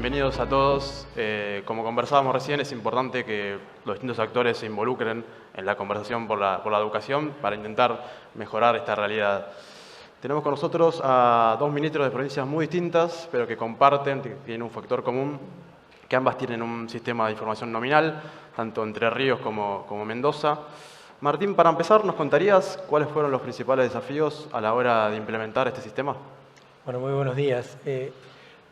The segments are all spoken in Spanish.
bienvenidos a todos. Como conversábamos recién, es importante que los distintos actores se involucren en la conversación por la educación para intentar mejorar esta realidad. Tenemos con nosotros a dos ministros de provincias muy distintas, pero que comparten, que tienen un factor común, que ambas tienen un sistema de información nominal, tanto Entre Ríos como Mendoza. Martín, para empezar, ¿nos contarías cuáles fueron los principales desafíos a la hora de implementar este sistema? Bueno, muy buenos días.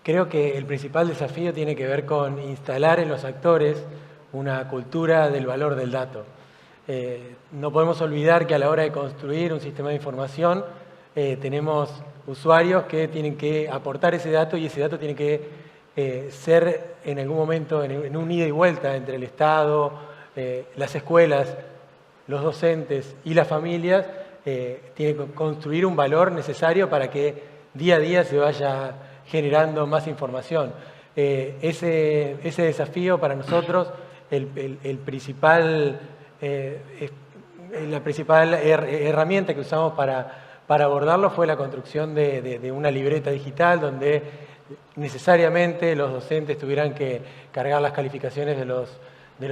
Creo que el principal desafío tiene que ver con instalar en los actores una cultura del valor del dato. No podemos olvidar que a la hora de construir un sistema de información tenemos usuarios que tienen que aportar ese dato y ese dato tiene que ser en algún momento en un ida y vuelta entre el Estado, las escuelas, los docentes y las familias. Tiene que construir un valor necesario para que día a día se vaya generando más información. Ese desafío para nosotros, la principal herramienta que usamos para abordarlo fue la construcción de una libreta digital donde necesariamente los docentes tuvieran que cargar las calificaciones de los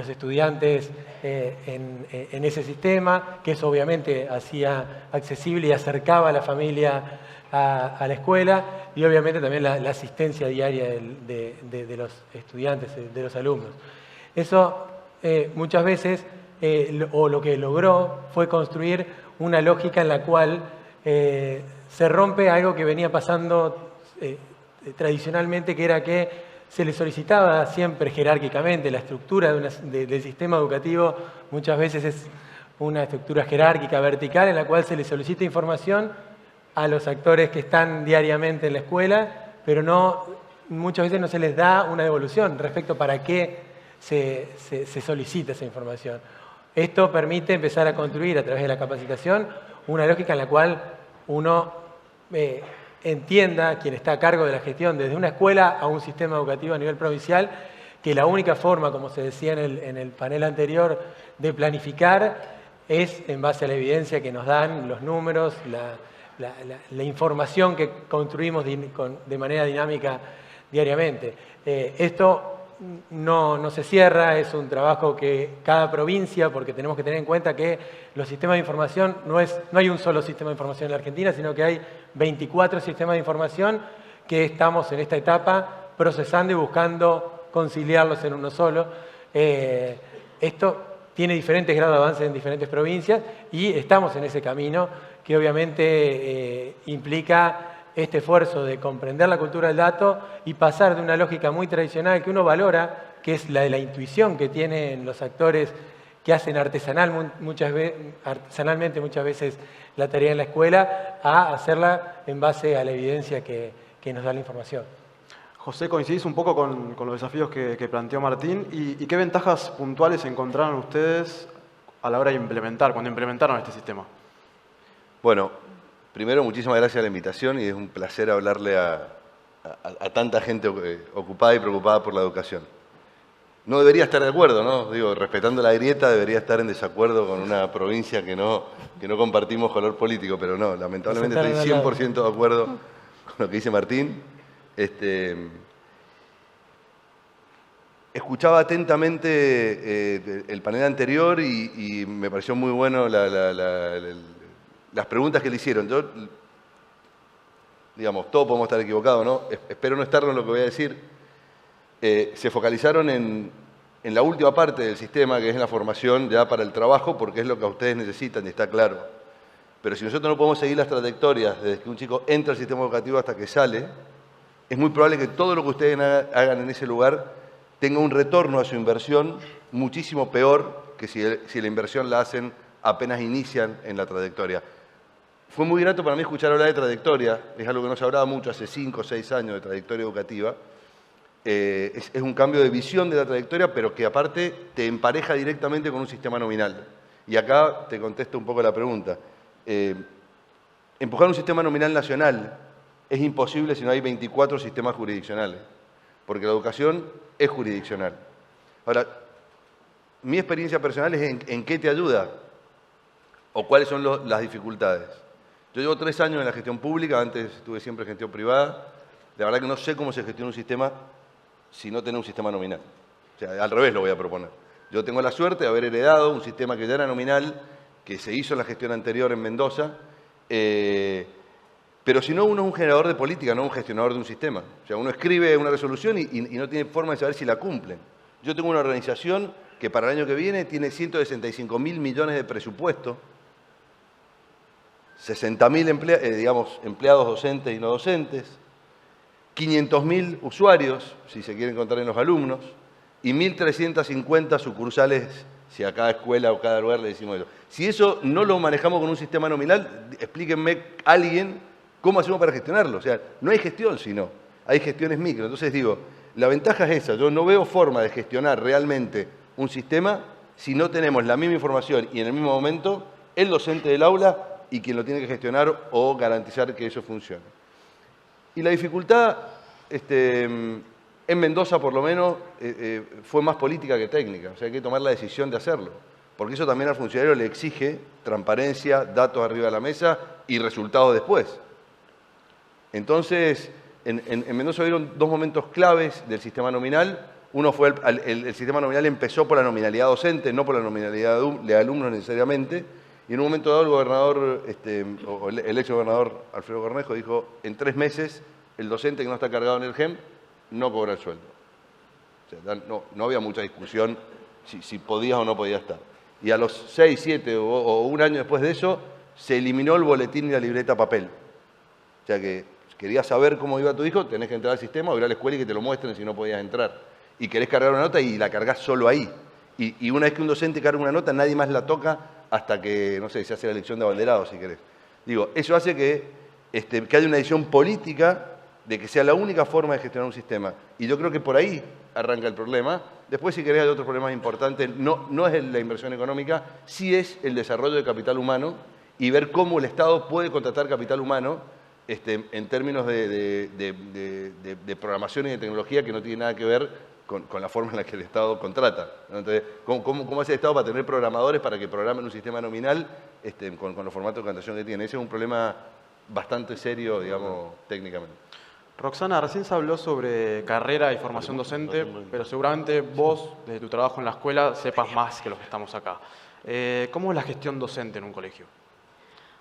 estudiantes en ese sistema, que eso obviamente hacía accesible y acercaba a la familia a la escuela, y obviamente también la asistencia diaria de los estudiantes, de los alumnos. Eso muchas veces, o lo que logró, fue construir una lógica en la cual se rompe algo que venía pasando tradicionalmente, que era que se le solicitaba siempre jerárquicamente. La estructura del sistema educativo muchas veces es una estructura jerárquica vertical en la cual se le solicita información a los actores que están diariamente en la escuela, pero muchas veces no se les da una devolución respecto para qué se solicita esa información. Esto permite empezar a construir a través de la capacitación una lógica en la cual uno entienda, quien está a cargo de la gestión desde una escuela a un sistema educativo a nivel provincial, que la única forma, como se decía en el panel anterior, de planificar es en base a la evidencia que nos dan los números, la información que construimos de manera dinámica diariamente. Esto no se cierra, es un trabajo que cada provincia, porque tenemos que tener en cuenta que los sistemas de información, no hay un solo sistema de información en la Argentina, sino que hay 24 sistemas de información que estamos en esta etapa procesando y buscando conciliarlos en uno solo. Esto tiene diferentes grados de avance en diferentes provincias y estamos en ese camino que obviamente implica este esfuerzo de comprender la cultura del dato y pasar de una lógica muy tradicional que uno valora, que es la de la intuición que tienen los actores que hacen artesanalmente muchas veces la tarea en la escuela, a hacerla en base a la evidencia que nos da la información. José, coincidís un poco con los desafíos que planteó Martín. ¿Y qué ventajas puntuales encontraron ustedes a la hora de cuando implementaron este sistema? Bueno, primero, muchísimas gracias a la invitación y es un placer hablarle a tanta gente ocupada y preocupada por la educación. No debería estar de acuerdo, ¿no? Digo, respetando la grieta, debería estar en desacuerdo con una provincia que no compartimos color político, pero no, lamentablemente estoy 100% de acuerdo con lo que dice Martín. Escuchaba atentamente el panel anterior y me pareció muy bueno las preguntas que le hicieron. Yo, digamos, todos podemos estar equivocados, ¿no? Espero no estarlo en lo que voy a decir. Se focalizaron en la última parte del sistema, que es la formación ya para el trabajo, porque es lo que a ustedes necesitan y está claro. Pero si nosotros no podemos seguir las trayectorias desde que un chico entra al sistema educativo hasta que sale, es muy probable que todo lo que ustedes hagan en ese lugar tenga un retorno a su inversión muchísimo peor que si la inversión la hacen apenas inician en la trayectoria. Fue muy grato para mí escuchar hablar de trayectoria, es algo que no se hablaba mucho hace 5 o 6 años de trayectoria educativa. Es un cambio de visión de la trayectoria, pero que aparte te empareja directamente con un sistema nominal. Y acá te contesto un poco la pregunta. Empujar un sistema nominal nacional es imposible si no hay 24 sistemas jurisdiccionales, porque la educación es jurisdiccional. Ahora, mi experiencia personal es en qué te ayuda o cuáles son las dificultades. Yo llevo 3 años en la gestión pública, antes estuve siempre en gestión privada. La verdad que no sé cómo se gestiona un sistema si no tenés un sistema nominal. O sea, al revés lo voy a proponer. Yo tengo la suerte de haber heredado un sistema que ya era nominal, que se hizo en la gestión anterior en Mendoza, pero si no, uno es un generador de política, no un gestionador de un sistema. O sea, uno escribe una resolución y no tiene forma de saber si la cumplen. Yo tengo una organización que para el año que viene tiene 165.000 millones de presupuesto, 60.000 empleados docentes y no docentes, 500.000 usuarios, si se quieren contar en los alumnos, y 1.350 sucursales, si a cada escuela o cada lugar le decimos eso. Si eso no lo manejamos con un sistema nominal, explíquenme alguien cómo hacemos para gestionarlo. O sea, no hay gestión, sino hay gestiones micro. Entonces digo, la ventaja es esa. Yo no veo forma de gestionar realmente un sistema si no tenemos la misma información y en el mismo momento el docente del aula y quien lo tiene que gestionar o garantizar que eso funcione. Y la dificultad, en Mendoza por lo menos, fue más política que técnica. O sea, hay que tomar la decisión de hacerlo. Porque eso también al funcionario le exige transparencia, datos arriba de la mesa y resultados después. Entonces, en Mendoza hubieron dos momentos claves del sistema nominal. Uno fue el sistema nominal empezó por la nominalidad docente, no por la nominalidad de alumnos necesariamente. Y en un momento dado el gobernador, el ex gobernador Alfredo Cornejo dijo, en 3 meses el docente que no está cargado en el GEM no cobra el sueldo. O sea, no había mucha discusión si podía o no podía estar. Y a los 6, 7 o un año después de eso, se eliminó el boletín y la libreta papel. O sea que querías saber cómo iba tu hijo, tenés que entrar al sistema o ir a la escuela y que te lo muestren si no podías entrar. Y querés cargar una nota y la cargas solo ahí. Y una vez que un docente carga una nota, nadie más la toca hasta que, no sé, se hace la elección de abanderado, si querés. Digo, eso hace que haya una decisión política de que sea la única forma de gestionar un sistema. Y yo creo que por ahí arranca el problema. Después, si querés, hay otros problemas importantes. No es la inversión económica, sí es el desarrollo de capital humano y ver cómo el Estado puede contratar capital humano en términos de programación y de tecnología que no tiene nada que ver con la forma en la que el Estado contrata, ¿no? Entonces, ¿cómo hace el Estado para tener programadores para que programen un sistema nominal con los formatos de contratación que tiene? Ese es un problema bastante serio, digamos, técnicamente. Roxana, recién se habló sobre carrera y formación docente, pero seguramente vos, desde tu trabajo en la escuela, sepas más que los que estamos acá. ¿Cómo es la gestión docente en un colegio?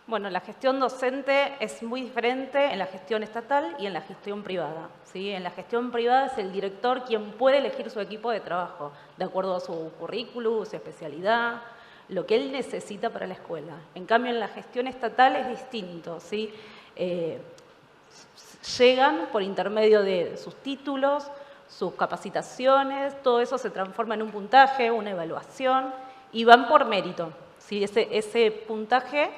Bueno, la gestión docente es muy diferente en la gestión estatal y en la gestión privada, ¿sí? En la gestión privada es el director quien puede elegir su equipo de trabajo, de acuerdo a su currículum, su especialidad, lo que él necesita para la escuela. En cambio, en la gestión estatal es distinto, ¿sí? Llegan por intermedio de sus títulos, sus capacitaciones, todo eso se transforma en un puntaje, una evaluación, y van por mérito, ¿sí? Ese puntaje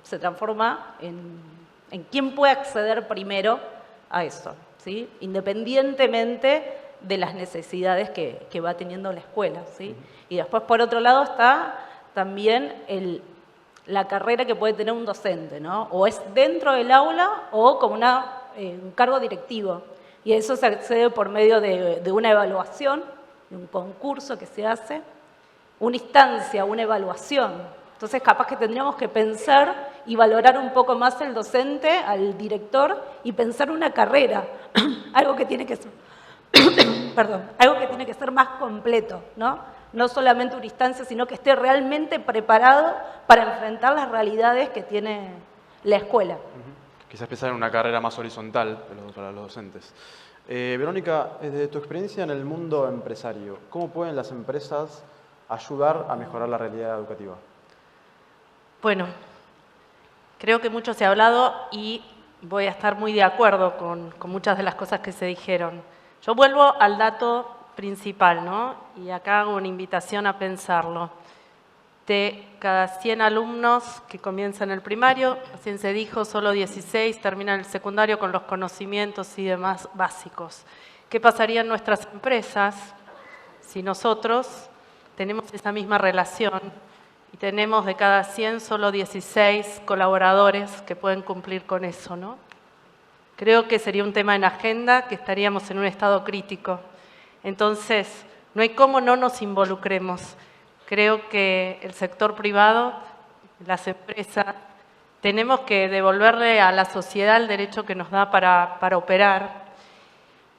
se transforma en quién puede acceder primero a eso, ¿sí? Independientemente de las necesidades que va teniendo la escuela, ¿sí? Y después, por otro lado, está también la carrera que puede tener un docente, ¿no? O es dentro del aula o como un cargo directivo. Y eso se accede por medio de una evaluación, de un concurso que se hace, una instancia, una evaluación. Entonces, capaz que tendríamos que pensar y valorar un poco más al docente, al director, y pensar una carrera, algo que tiene que ser, algo que tiene que ser más completo, ¿no? No solamente una instancia, sino que esté realmente preparado para enfrentar las realidades que tiene la escuela. Quizás pensar en una carrera más horizontal para los docentes. Verónica, desde tu experiencia en el mundo empresario, ¿cómo pueden las empresas ayudar a mejorar la realidad educativa? Bueno, creo que mucho se ha hablado y voy a estar muy de acuerdo con muchas de las cosas que se dijeron. Yo vuelvo al dato principal, ¿no? Y acá hago una invitación a pensarlo. De cada 100 alumnos que comienzan el primario, recién se dijo, solo 16 terminan el secundario con los conocimientos y demás básicos. ¿Qué pasaría en nuestras empresas si nosotros tenemos esa misma relación y tenemos de cada 100 solo 16 colaboradores que pueden cumplir con eso, ¿no? Creo que sería un tema en agenda, que estaríamos en un estado crítico. Entonces, no hay cómo no nos involucremos. Creo que el sector privado, las empresas, tenemos que devolverle a la sociedad el derecho que nos da para operar.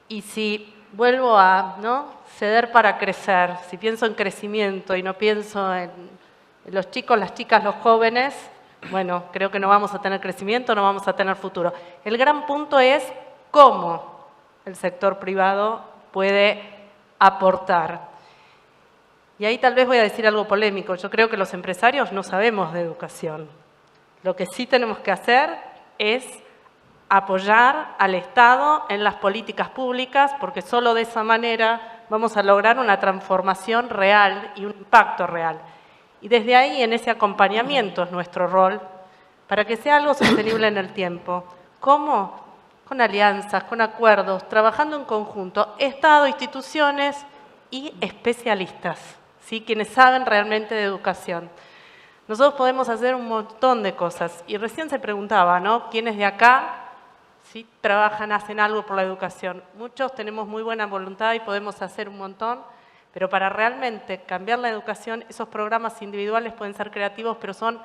Y si vuelvo a, ¿no?, ceder para crecer. Si pienso en crecimiento y no pienso en los chicos, las chicas, los jóvenes, bueno, creo que no vamos a tener crecimiento, no vamos a tener futuro. El gran punto es cómo el sector privado puede aportar. Y ahí tal vez voy a decir algo polémico. Yo creo que los empresarios no sabemos de educación. Lo que sí tenemos que hacer es apoyar al Estado en las políticas públicas, porque solo de esa manera vamos a lograr una transformación real y un impacto real. Y desde ahí, en ese acompañamiento es nuestro rol, para que sea algo sostenible en el tiempo. ¿Cómo? Con alianzas, con acuerdos, trabajando en conjunto, Estado, instituciones y especialistas, ¿sí?, quienes saben realmente de educación. Nosotros podemos hacer un montón de cosas. Y recién se preguntaba, ¿no?, ¿quiénes de acá sí trabajan, hacen algo por la educación? Muchos tenemos muy buena voluntad y podemos hacer un montón, pero para realmente cambiar la educación, esos programas individuales pueden ser creativos, pero son,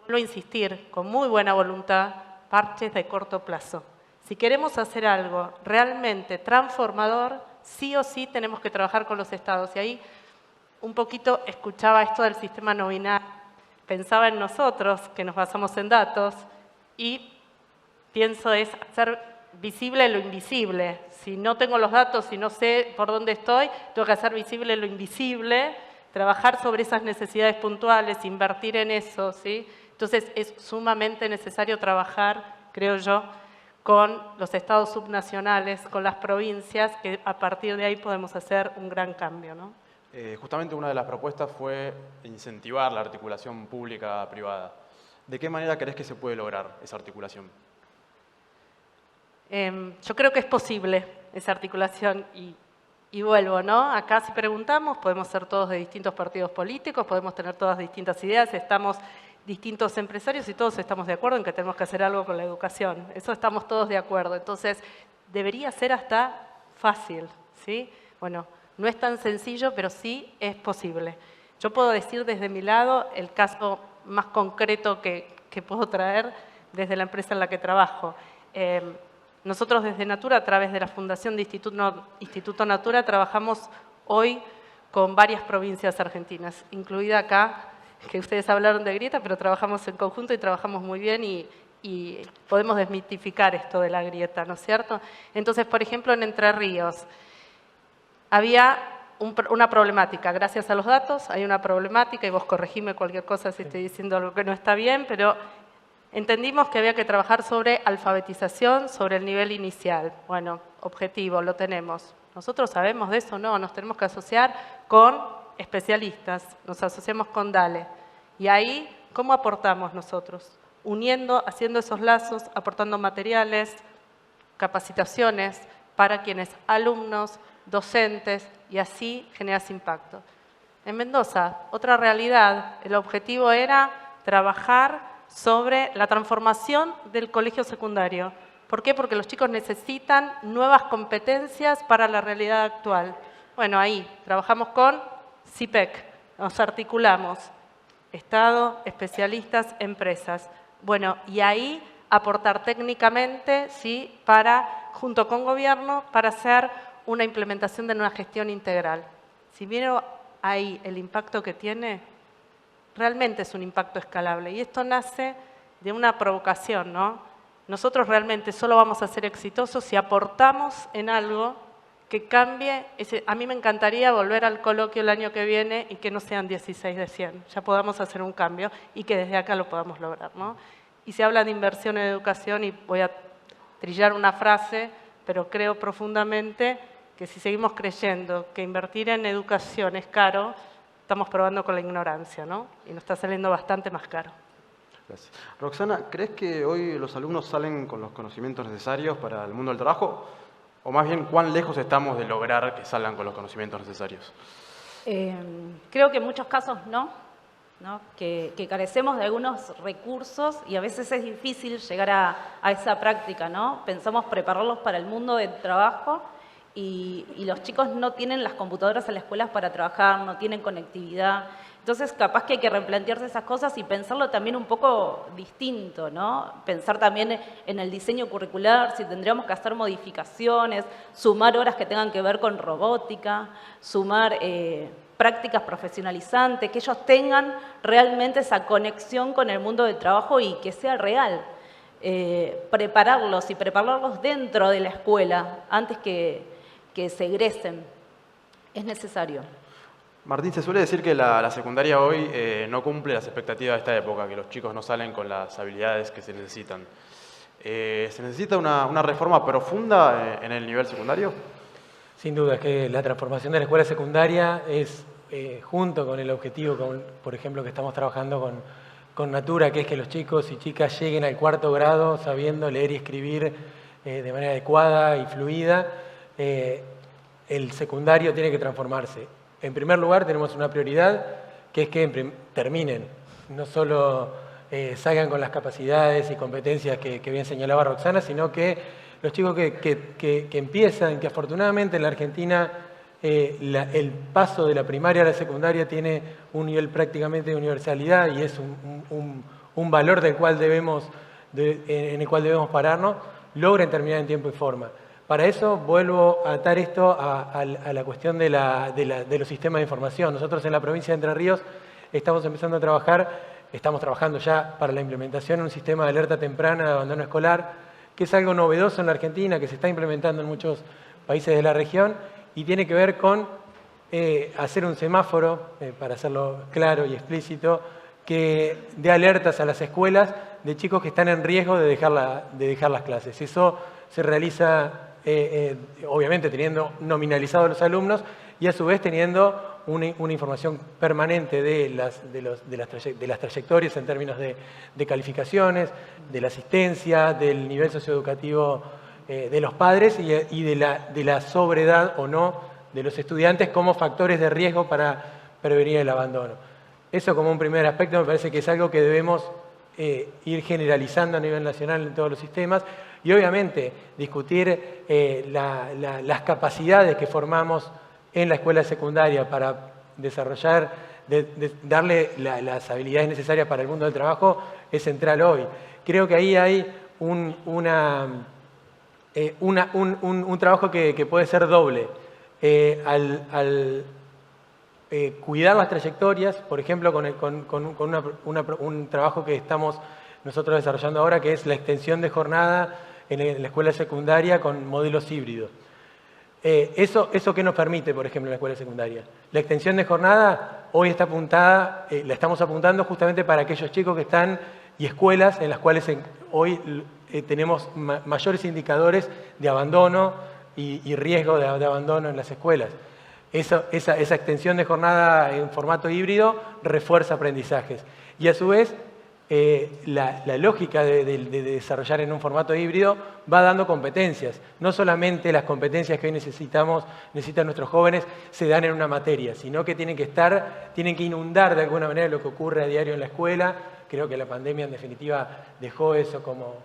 vuelvo a insistir, con muy buena voluntad, parches de corto plazo. Si queremos hacer algo realmente transformador, sí o sí tenemos que trabajar con los estados. Y ahí un poquito escuchaba esto del sistema no binario, pensaba en nosotros, que nos basamos en datos, y pienso es hacer visible lo invisible. Si no tengo los datos, si no sé por dónde estoy, tengo que hacer visible lo invisible, trabajar sobre esas necesidades puntuales, invertir en eso, ¿sí? Entonces es sumamente necesario trabajar, creo yo, con los estados subnacionales, con las provincias, que a partir de ahí podemos hacer un gran cambio, ¿no? Justamente una de las propuestas fue incentivar la articulación pública-privada. ¿De qué manera crees que se puede lograr esa articulación? Yo creo que es posible esa articulación y vuelvo, ¿no? Acá si preguntamos, podemos ser todos de distintos partidos políticos, podemos tener todas distintas ideas, estamos distintos empresarios y todos estamos de acuerdo en que tenemos que hacer algo con la educación. Eso estamos todos de acuerdo. Entonces, debería ser hasta fácil, ¿sí? Bueno, no es tan sencillo, pero sí es posible. Yo puedo decir desde mi lado el caso más concreto que puedo traer desde la empresa en la que trabajo. Nosotros desde Natura, a través de la Fundación de Instituto Natura, trabajamos hoy con varias provincias argentinas, incluida acá, que ustedes hablaron de grieta, pero trabajamos en conjunto y trabajamos muy bien y podemos desmitificar esto de la grieta, ¿no es cierto? Entonces, por ejemplo, en Entre Ríos había una problemática. Gracias a los datos hay una problemática, y vos corregime cualquier cosa si estoy diciendo algo que no está bien, pero entendimos que había que trabajar sobre alfabetización, sobre el nivel inicial. Bueno, objetivo, lo tenemos. ¿Nosotros sabemos de eso? No, nos tenemos que asociar con especialistas, nos asociamos con DALE. Y ahí, ¿cómo aportamos nosotros? Uniendo, haciendo esos lazos, aportando materiales, capacitaciones para quienes alumnos, docentes, y así generas impacto. En Mendoza, otra realidad, el objetivo era trabajar sobre la transformación del colegio secundario. ¿Por qué? Porque los chicos necesitan nuevas competencias para la realidad actual. Bueno, ahí trabajamos con CIPEC, nos articulamos, Estado, especialistas, empresas. Bueno, y ahí aportar técnicamente, ¿sí?, junto con gobierno, para hacer una implementación de una gestión integral. Si vieron ahí el impacto que tiene, realmente es un impacto escalable. Y esto nace de una provocación, ¿no? Nosotros realmente solo vamos a ser exitosos si aportamos en algo que cambie. A mí me encantaría volver al coloquio el año que viene y que no sean 16 de 100. Ya podamos hacer un cambio y que desde acá lo podamos lograr, ¿no? Y se habla de inversión en educación y voy a trillar una frase, pero creo profundamente que si seguimos creyendo que invertir en educación es caro, estamos probando con la ignorancia, ¿no? Y nos está saliendo bastante más caro. Gracias. Roxana, ¿crees que hoy los alumnos salen con los conocimientos necesarios para el mundo del trabajo? O más bien, ¿cuán lejos estamos de lograr que salgan con los conocimientos necesarios? Creo que en muchos casos no, que carecemos de algunos recursos y a veces es difícil llegar a esa práctica, ¿no? Pensamos prepararlos para el mundo del trabajo y los chicos no tienen las computadoras en las escuelas para trabajar, no tienen conectividad. Entonces, capaz que hay que replantearse esas cosas y pensarlo también un poco distinto, ¿no? Pensar también en el diseño curricular, si tendríamos que hacer modificaciones, sumar horas que tengan que ver con robótica, sumar prácticas profesionalizantes, que ellos tengan realmente esa conexión con el mundo del trabajo y que sea real. Prepararlos y prepararlos dentro de la escuela antes que se egresen. Es necesario. Martín, se suele decir que la secundaria hoy no cumple las expectativas de esta época, que los chicos no salen con las habilidades que se necesitan. ¿Se necesita una reforma profunda en el nivel secundario? Sin duda, es que la transformación de la escuela secundaria es, junto con el objetivo, por ejemplo, que estamos trabajando con Natura, que es que los chicos y chicas lleguen al 4º grado sabiendo leer y escribir de manera adecuada y fluida, el secundario tiene que transformarse. En primer lugar, tenemos una prioridad, que es que terminen, no solo salgan con las capacidades y competencias que bien señalaba Roxana, sino que los chicos que empiezan, que afortunadamente en la Argentina el paso de la primaria a la secundaria tiene un nivel prácticamente de universalidad y es un valor en el cual debemos pararnos, logren terminar en tiempo y forma. Para eso vuelvo a atar esto a la cuestión de los sistemas de información. Nosotros en la provincia de Entre Ríos estamos trabajando ya para la implementación de un sistema de alerta temprana de abandono escolar, que es algo novedoso en la Argentina, que se está implementando en muchos países de la región y tiene que ver con hacer un semáforo, para hacerlo claro y explícito, que dé alertas a las escuelas de chicos que están en riesgo de dejar las clases. Eso se realiza obviamente teniendo nominalizados los alumnos y a su vez teniendo una información permanente de las trayectorias en términos de calificaciones, de la asistencia, del nivel socioeducativo de los padres y de la sobredad o no de los estudiantes como factores de riesgo para prevenir el abandono. Eso como un primer aspecto me parece que es algo que debemos ir generalizando a nivel nacional en todos los sistemas y obviamente discutir las capacidades que formamos en la escuela secundaria para desarrollar, darle las habilidades necesarias para el mundo del trabajo es central hoy. Creo que ahí hay un trabajo que puede ser doble. Cuidar las trayectorias, por ejemplo, con un trabajo que estamos nosotros desarrollando ahora, que es la extensión de jornada en la escuela secundaria con modelos híbridos. ¿Eso qué nos permite, por ejemplo, en la escuela secundaria? La extensión de jornada hoy está apuntada, la estamos apuntando justamente para aquellos chicos que están y escuelas en las cuales hoy tenemos mayores indicadores de abandono y riesgo de abandono en las escuelas. Esa extensión de jornada en formato híbrido refuerza aprendizajes. Y a su vez, la lógica de desarrollar en un formato híbrido va dando competencias. No solamente las competencias que hoy necesitan nuestros jóvenes se dan en una materia, sino que tienen que inundar de alguna manera lo que ocurre a diario en la escuela. Creo que la pandemia en definitiva dejó eso como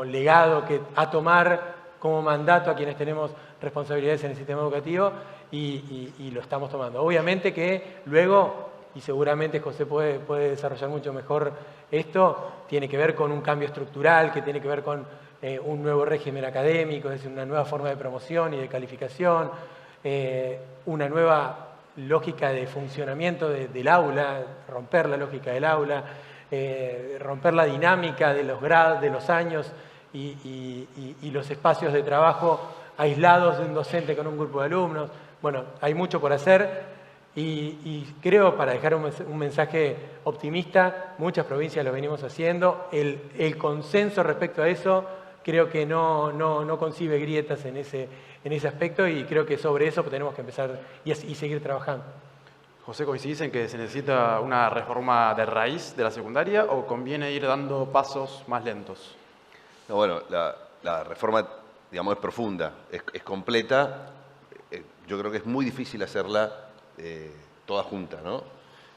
legado a tomar como mandato a quienes tenemos responsabilidades en el sistema educativo y lo estamos tomando. Obviamente que luego, y seguramente José puede desarrollar mucho mejor esto, tiene que ver con un cambio estructural, que tiene que ver con un nuevo régimen académico, es decir, una nueva forma de promoción y de calificación, una nueva lógica de funcionamiento del aula, romper la lógica del aula, romper la dinámica de los grados, de los años y los espacios de trabajo aislados de un docente con un grupo de alumnos. Bueno, hay mucho por hacer y creo, para dejar un mensaje optimista, muchas provincias lo venimos haciendo. El consenso respecto a eso creo que no concibe grietas en ese aspecto y creo que sobre eso tenemos que empezar y seguir trabajando. José, ¿coincidís en que se necesita una reforma de raíz de la secundaria o conviene ir dando pasos más lentos? No, bueno, la reforma, digamos, es profunda, es completa. Yo creo que es muy difícil hacerla toda junta, ¿no?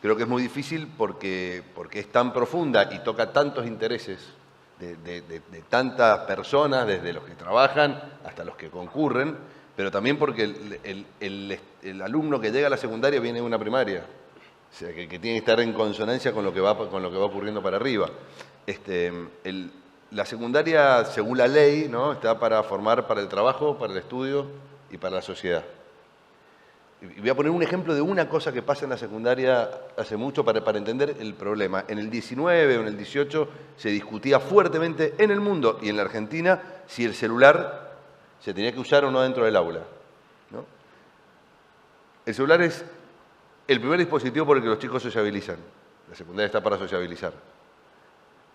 Creo que es muy difícil porque es tan profunda y toca tantos intereses de tantas personas, desde los que trabajan hasta los que concurren, pero también porque el alumno que llega a la secundaria viene de una primaria. O sea, que tiene que estar en consonancia con lo que va ocurriendo para arriba. La secundaria, según la ley, ¿no?, está para formar para el trabajo, para el estudio y para la sociedad. Y voy a poner un ejemplo de una cosa que pasa en la secundaria hace mucho para entender el problema. En el 19 o en el 18 se discutía fuertemente en el mundo y en la Argentina si el celular se tenía que usar o no dentro del aula, ¿no? El celular es el primer dispositivo por el que los chicos sociabilizan. La secundaria está para sociabilizar.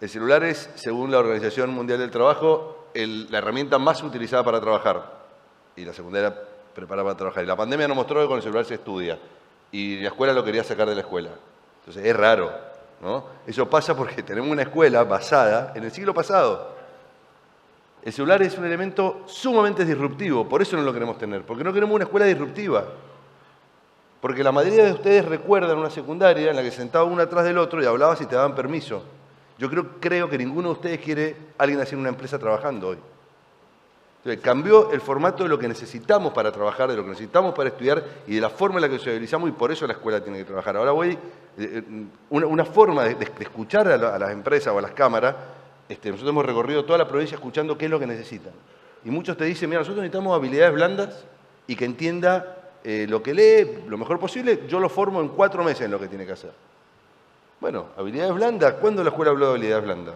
El celular es, según la Organización Mundial del Trabajo, la herramienta más utilizada para trabajar. Y la secundaria prepara para trabajar. Y la pandemia nos mostró que con el celular se estudia. Y la escuela lo quería sacar de la escuela. Entonces es raro, ¿no? Eso pasa porque tenemos una escuela basada en el siglo pasado. El celular es un elemento sumamente disruptivo, por eso no lo queremos tener, porque no queremos una escuela disruptiva. Porque la mayoría de ustedes recuerdan una secundaria en la que se sentaba uno atrás del otro y hablaba si te daban permiso. Yo creo que ninguno de ustedes quiere a alguien así en una empresa trabajando hoy. Entonces, cambió el formato de lo que necesitamos para trabajar, de lo que necesitamos para estudiar y de la forma en la que socializamos, y por eso la escuela tiene que trabajar. Ahora una forma de escuchar a las empresas o a las cámaras. Nosotros hemos recorrido toda la provincia escuchando qué es lo que necesitan. Y muchos te dicen, mira, nosotros necesitamos habilidades blandas y que entienda lo que lee lo mejor posible. Yo lo formo en 4 meses en lo que tiene que hacer. Bueno, habilidades blandas. ¿Cuándo la escuela habló de habilidades blandas?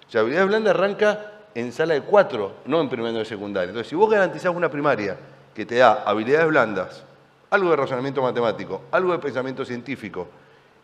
O sea, habilidades blandas arranca en sala de 4, no en primero de secundaria. Entonces, si vos garantizás una primaria que te da habilidades blandas, algo de razonamiento matemático, algo de pensamiento científico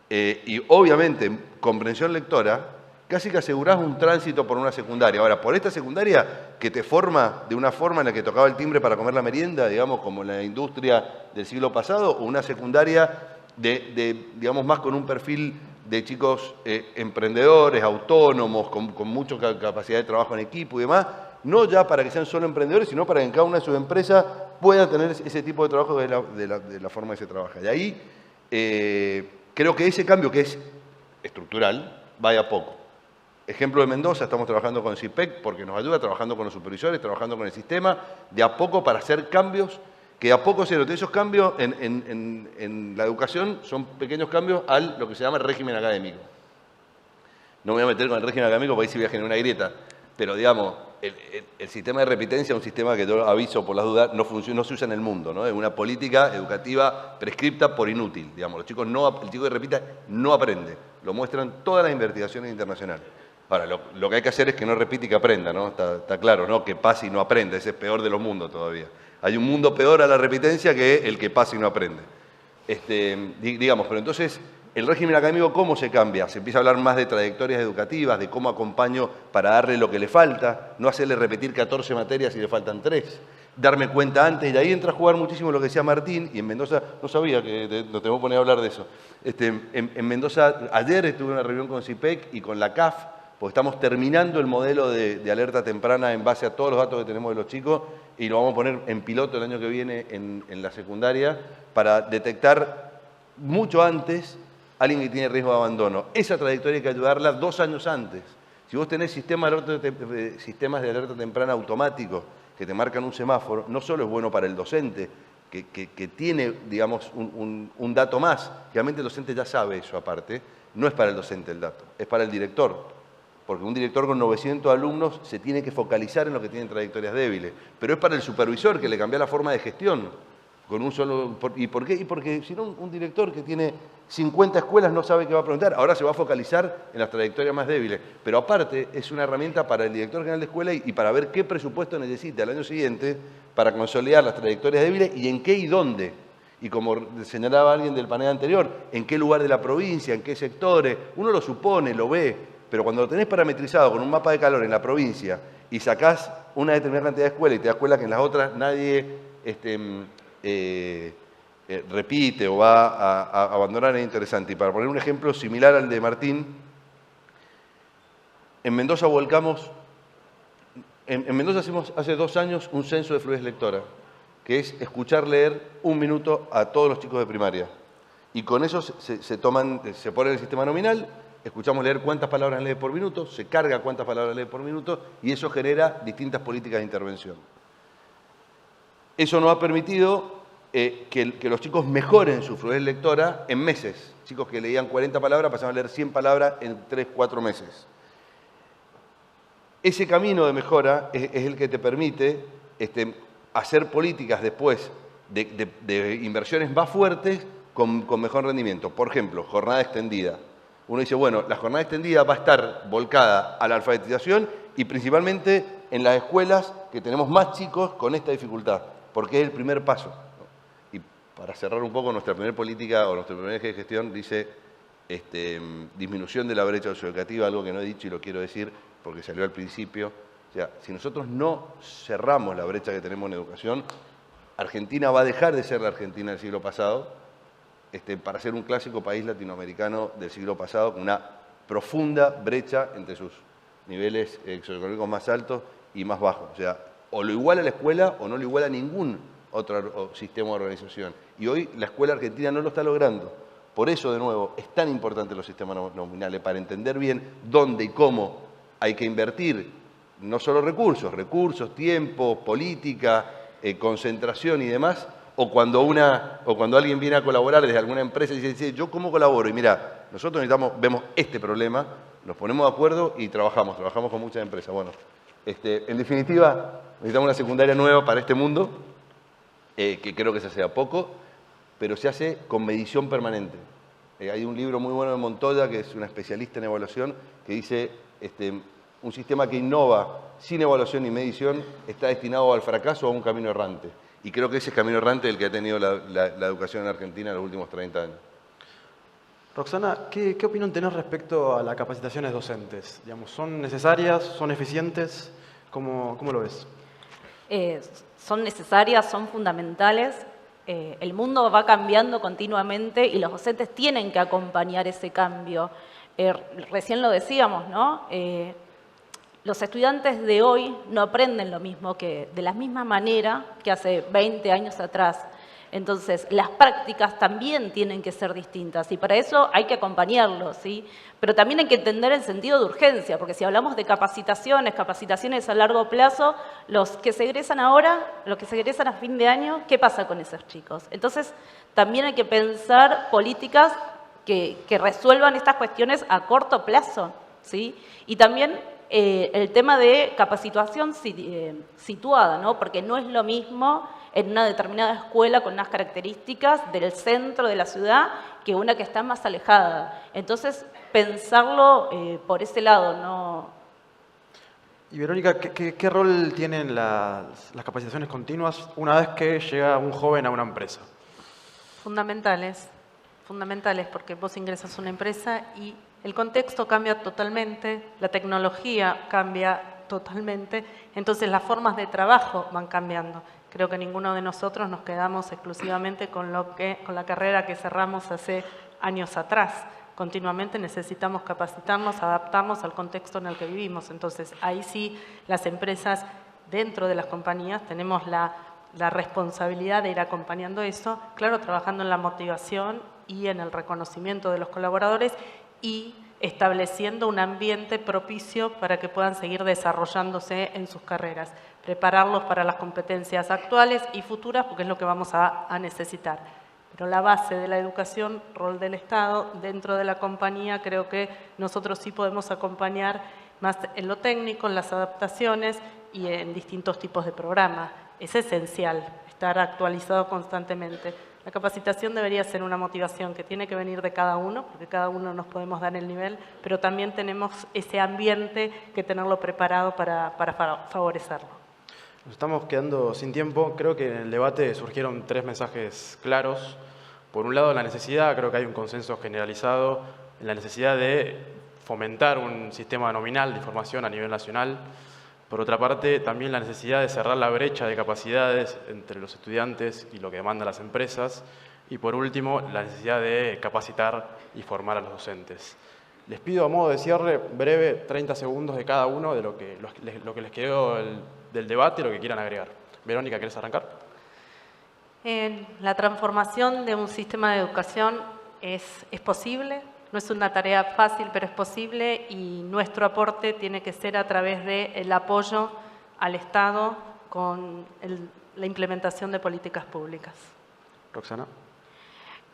y obviamente comprensión lectora, casi que asegurás un tránsito por una secundaria. Ahora, por esta secundaria que te forma de una forma en la que tocaba el timbre para comer la merienda, digamos, como en la industria del siglo pasado, o una secundaria digamos, más con un perfil de chicos emprendedores, autónomos, con mucha capacidad de trabajo en equipo y demás, no ya para que sean solo emprendedores, sino para que en cada una de sus empresas puedan tener ese tipo de trabajo de la forma que se trabaja. Y ahí creo que ese cambio, que es estructural, vaya a poco. Ejemplo de Mendoza, estamos trabajando con CIPEC porque nos ayuda, trabajando con los supervisores, trabajando con el sistema, de a poco para hacer cambios, que de a poco se noten. Esos cambios en la educación son pequeños cambios a lo que se llama el régimen académico. No me voy a meter con el régimen académico porque ahí sí voy a generar una grieta, pero digamos, el sistema de repitencia es un sistema que yo aviso por las dudas, no se usa en el mundo, ¿no? Es una política educativa prescripta por inútil, digamos. El chico que repita no aprende, lo muestran todas las investigaciones internacionales. Ahora, lo que hay que hacer es que no repita y que aprenda, ¿no? Está claro, ¿no? Que pase y no aprenda, ese es peor de los mundos todavía. Hay un mundo peor a la repitencia que el que pasa y no aprende. Digamos, pero entonces, el régimen académico, ¿cómo se cambia? Se empieza a hablar más de trayectorias educativas, de cómo acompaño para darle lo que le falta, no hacerle repetir 14 materias si le faltan 3, darme cuenta antes, y ahí entra a jugar muchísimo lo que decía Martín, y en Mendoza, no sabía que nos tenemos que poner a hablar de eso. En Mendoza, ayer estuve en una reunión con CIPEC y con la CAF, porque estamos terminando el modelo de alerta temprana en base a todos los datos que tenemos de los chicos, y lo vamos a poner en piloto el año que viene en la secundaria para detectar mucho antes a alguien que tiene riesgo de abandono. Esa trayectoria hay que ayudarla 2 años antes. Si vos tenés sistemas de alerta temprana automáticos que te marcan un semáforo, no solo es bueno para el docente, que tiene, digamos, un dato más. Realmente el docente ya sabe eso aparte. No es para el docente el dato, es para el director. Porque un director con 900 alumnos se tiene que focalizar en lo que tienen trayectorias débiles. Pero es para el supervisor que le cambia la forma de gestión. Con un solo, ¿y por qué? Y porque si no, un director que tiene 50 escuelas no sabe qué va a preguntar. Ahora se va a focalizar en las trayectorias más débiles. Pero aparte es una herramienta para el director general de escuela y para ver qué presupuesto necesita el año siguiente para consolidar las trayectorias débiles y en qué y dónde. Y como señalaba alguien del panel anterior, en qué lugar de la provincia, en qué sectores. Uno lo supone, lo ve. Pero cuando lo tenés parametrizado con un mapa de calor en la provincia y sacás una determinada cantidad de escuelas y te das cuenta que en las otras nadie repite o va a abandonar, es interesante. Y para poner un ejemplo similar al de Martín, en Mendoza volcamos, en Mendoza hacemos hace 2 años un censo de fluidez lectora, que es escuchar leer 1 minuto a todos los chicos de primaria. Y con eso se pone el sistema nominal. Escuchamos leer cuántas palabras lee por minuto, se carga cuántas palabras lee por minuto y eso genera distintas políticas de intervención. Eso nos ha permitido que los chicos mejoren su fluidez lectora en meses. Chicos que leían 40 palabras pasaban a leer 100 palabras en 3, 4 meses. Ese camino de mejora es el que te permite hacer políticas después de inversiones más fuertes con mejor rendimiento. Por ejemplo, jornada extendida. Uno dice, bueno, la jornada extendida va a estar volcada a la alfabetización y principalmente en las escuelas que tenemos más chicos con esta dificultad, porque es el primer paso. Y para cerrar un poco, nuestra primera política o nuestro primer eje de gestión dice disminución de la brecha socioeducativa, algo que no he dicho y lo quiero decir porque salió al principio. O sea, si nosotros no cerramos la brecha que tenemos en educación, Argentina va a dejar de ser la Argentina del siglo pasado para ser un clásico país latinoamericano del siglo pasado con una profunda brecha entre sus niveles socioeconómicos más altos y más bajos. O sea, o lo iguala la escuela o no lo iguala ningún otro sistema de organización. Y hoy la escuela argentina no lo está logrando. Por eso, de nuevo, es tan importante los sistemas nominales, para entender bien dónde y cómo hay que invertir, no solo recursos, tiempo, política, concentración y demás, o cuando alguien viene a colaborar desde alguna empresa y dice, yo ¿cómo colaboro? Y mira, nosotros vemos este problema, nos ponemos de acuerdo y trabajamos con muchas empresas. Bueno, en definitiva, necesitamos una secundaria nueva para este mundo, que creo que se hace a poco, pero se hace con medición permanente. Hay un libro muy bueno de Montoya, que es una especialista en evaluación, que dice, un sistema que innova sin evaluación ni medición está destinado al fracaso o a un camino errante. Y creo que ese es camino errante el que ha tenido la educación en Argentina en los últimos 30 años. Roxana, ¿qué opinión tenés respecto a las capacitaciones docentes? Digamos, ¿son necesarias? ¿Son eficientes? ¿Cómo lo ves? Son necesarias, son fundamentales. El mundo va cambiando continuamente y los docentes tienen que acompañar ese cambio. Recién lo decíamos, ¿no? Los estudiantes de hoy no aprenden lo mismo de la misma manera que hace 20 años atrás. Entonces, las prácticas también tienen que ser distintas y para eso hay que acompañarlos, ¿sí? Pero también hay que entender el sentido de urgencia, porque si hablamos de capacitaciones a largo plazo, los que se egresan ahora, los que se egresan a fin de año, ¿qué pasa con esos chicos? Entonces, también hay que pensar políticas que resuelvan estas cuestiones a corto plazo, ¿sí? Y también el tema de capacitación situada, ¿no? Porque no es lo mismo en una determinada escuela con unas características del centro de la ciudad que una que está más alejada. Entonces, pensarlo por ese lado, ¿no? Y Verónica, ¿qué rol tienen las capacitaciones continuas una vez que llega un joven a una empresa? Fundamentales, porque vos ingresas a una empresa y el contexto cambia totalmente, la tecnología cambia totalmente, entonces las formas de trabajo van cambiando. Creo que ninguno de nosotros nos quedamos exclusivamente con la carrera que cerramos hace años atrás. Continuamente necesitamos capacitarnos, adaptarnos al contexto en el que vivimos. Entonces, ahí sí, las empresas dentro de las compañías tenemos la responsabilidad de ir acompañando eso, claro, trabajando en la motivación y en el reconocimiento de los colaboradores y estableciendo un ambiente propicio para que puedan seguir desarrollándose en sus carreras, prepararlos para las competencias actuales y futuras, porque es lo que vamos a necesitar. Pero la base de la educación, rol del Estado, dentro de la compañía, creo que nosotros sí podemos acompañar más en lo técnico, en las adaptaciones y en distintos tipos de programas. Es esencial estar actualizado constantemente. La capacitación debería ser una motivación que tiene que venir de cada uno, porque cada uno nos podemos dar el nivel, pero también tenemos ese ambiente que tenerlo preparado para favorecerlo. Nos estamos quedando sin tiempo. Creo que en el debate surgieron 3 mensajes claros. Por un lado, la necesidad, creo que hay un consenso generalizado, en la necesidad de fomentar un sistema nominal de formación a nivel nacional. Por otra parte, también la necesidad de cerrar la brecha de capacidades entre los estudiantes y lo que demandan las empresas. Y por último, la necesidad de capacitar y formar a los docentes. Les pido a modo de cierre breve 30 segundos de cada uno de lo que les quedó del debate y lo que quieran agregar. Verónica, ¿querés arrancar? La transformación de un sistema de educación es posible. No es una tarea fácil, pero es posible y nuestro aporte tiene que ser a través del apoyo al Estado con la implementación de políticas públicas. Roxana.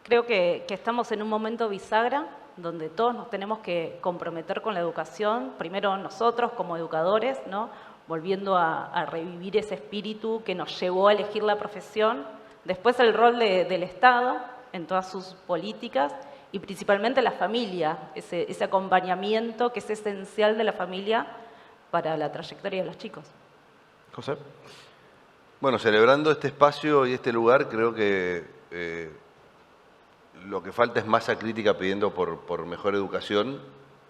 Creo que estamos en un momento bisagra donde todos nos tenemos que comprometer con la educación, primero nosotros como educadores, ¿no? Volviendo a revivir ese espíritu que nos llevó a elegir la profesión, después el rol del Estado en todas sus políticas y principalmente la familia, ese acompañamiento que es esencial de la familia para la trayectoria de los chicos. José. Bueno, celebrando este espacio y este lugar, creo que lo que falta es masa crítica pidiendo por mejor educación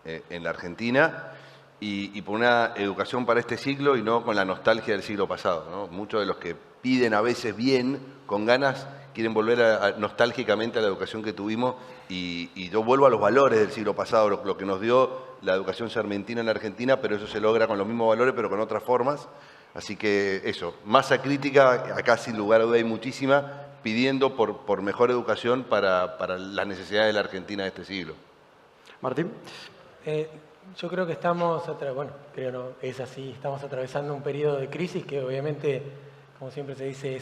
en la Argentina y por una educación para este siglo y no con la nostalgia del siglo pasado, ¿no? Muchos de los que piden a veces bien, con ganas, quieren volver nostálgicamente a la educación que tuvimos y yo vuelvo a los valores del siglo pasado, lo que nos dio la educación sarmentina en la Argentina, pero eso se logra con los mismos valores, pero con otras formas. Así que eso, masa crítica, acá sin lugar a duda hay muchísima, pidiendo por mejor educación para las necesidades de la Argentina de este siglo. Martín. Yo creo que estamos, bueno, creo no, es así, estamos atravesando un periodo de crisis que obviamente, como siempre se dice,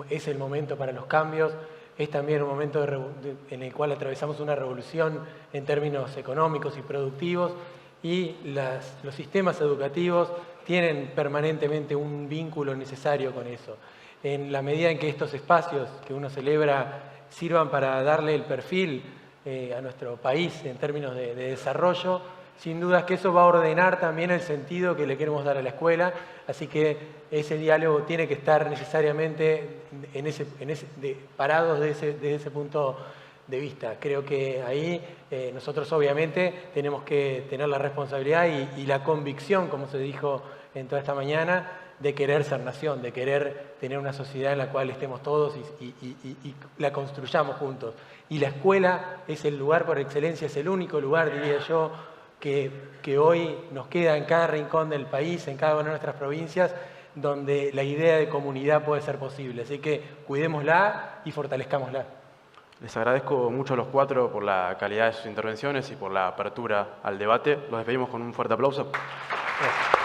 es el momento para los cambios, es también un momento en el cual atravesamos una revolución en términos económicos y productivos y los sistemas educativos tienen permanentemente un vínculo necesario con eso. En la medida en que estos espacios que uno celebra sirvan para darle el perfil a nuestro país en términos de desarrollo, sin duda que eso va a ordenar también el sentido que le queremos dar a la escuela, así que ese diálogo tiene que estar necesariamente parados desde ese punto de vista. Creo que ahí nosotros obviamente tenemos que tener la responsabilidad y la convicción, como se dijo en toda esta mañana, de querer ser nación, de querer tener una sociedad en la cual estemos todos y la construyamos juntos. Y la escuela es el lugar por excelencia, es el único lugar, diría yo, que hoy nos queda en cada rincón del país, en cada una de nuestras provincias, donde la idea de comunidad puede ser posible. Así que cuidémosla y fortalezcámosla. Les agradezco mucho a los cuatro por la calidad de sus intervenciones y por la apertura al debate. Los despedimos con un fuerte aplauso. Gracias.